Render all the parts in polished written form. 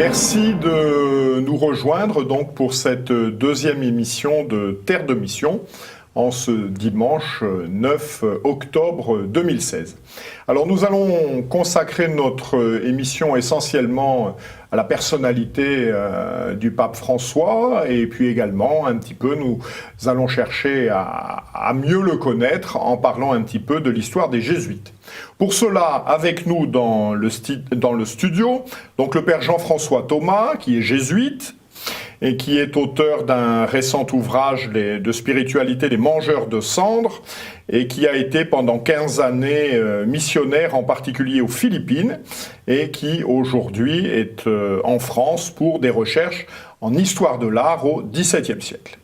Merci de nous rejoindre donc pour cette deuxième émission de Terre de Mission en ce dimanche 9 octobre 2016. Alors nous allons consacrer notre émission essentiellement à la personnalité du pape François et puis également un petit peu nous allons chercher à mieux le connaître en parlant un petit peu de l'histoire des jésuites. Pour cela, avec nous dans le studio, donc le père Jean-François Thomas, qui est jésuite et qui est auteur d'un récent ouvrage de spiritualité des mangeurs de cendres et qui a été pendant 15 années missionnaire, en particulier aux Philippines, et qui aujourd'hui est en France pour des recherches en histoire de l'art au XVIIe siècle.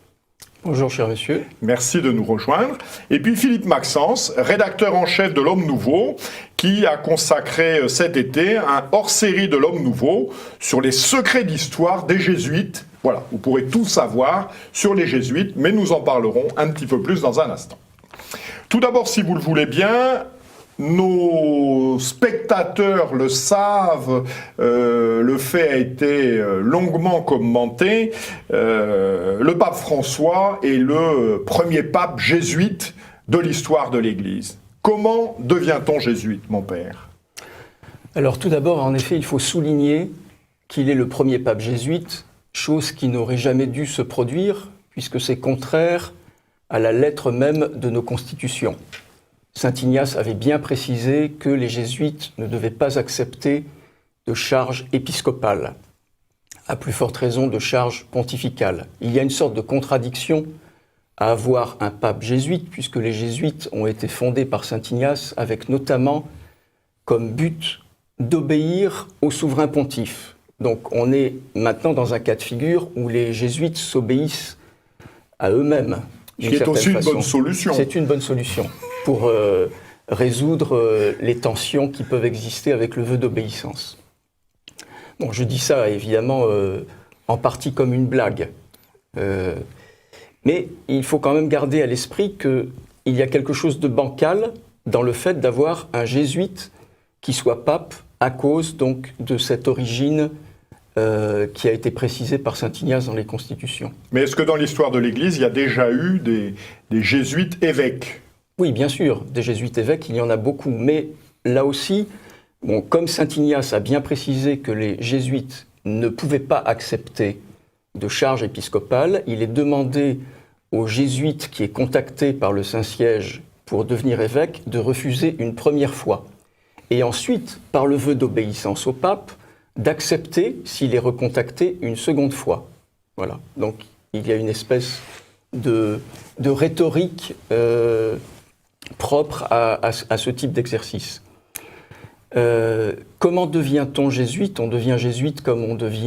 Bonjour cher monsieur. Merci de nous rejoindre. Et puis Philippe Maxence, rédacteur en chef de l'Homme Nouveau, qui a consacré cet été un hors-série de l'Homme Nouveau sur les secrets d'histoire des jésuites. Voilà, vous pourrez tout savoir sur les jésuites, mais nous en parlerons un petit peu plus dans un instant. Tout d'abord, si vous le voulez bien, nos spectateurs le savent, le fait a été longuement commenté. Le pape François est le premier pape jésuite de l'histoire de l'Église. Comment devient-on jésuite, mon père ? Alors tout d'abord, en effet, il faut souligner qu'il est le premier pape jésuite, chose qui n'aurait jamais dû se produire, puisque c'est contraire à la lettre même de nos constitutions. Saint Ignace avait bien précisé que les jésuites ne devaient pas accepter de charges épiscopales, à plus forte raison de charges pontificales. Il y a une sorte de contradiction à avoir un pape jésuite, puisque les jésuites ont été fondés par Saint Ignace avec notamment comme but d'obéir au souverain pontife. Donc on est maintenant dans un cas de figure où les jésuites s'obéissent à eux-mêmes. Ce qui est aussi une bonne solution. C'est une bonne solution pour résoudre les tensions qui peuvent exister avec le vœu d'obéissance. Bon, je dis ça évidemment en partie comme une blague. Mais il faut quand même garder à l'esprit qu'il y a quelque chose de bancal dans le fait d'avoir un jésuite qui soit pape à cause donc de cette origine qui a été précisée par Saint Ignace dans les constitutions. Mais est-ce que dans l'histoire de l'Église, il y a déjà eu des jésuites évêques ? Oui, bien sûr, des jésuites évêques, il y en a beaucoup. Mais là aussi, bon, comme Saint Ignace a bien précisé que les jésuites ne pouvaient pas accepter de charges épiscopales, il est demandé aux jésuites qui est contacté par le Saint-Siège pour devenir évêque de refuser une première fois. Et ensuite, par le vœu d'obéissance au pape, d'accepter, s'il est recontacté, une seconde fois. Voilà. Donc, il y a une espèce de rhétorique propre à ce type d'exercice. Comment devient-on jésuite ? On devient jésuite comme on devient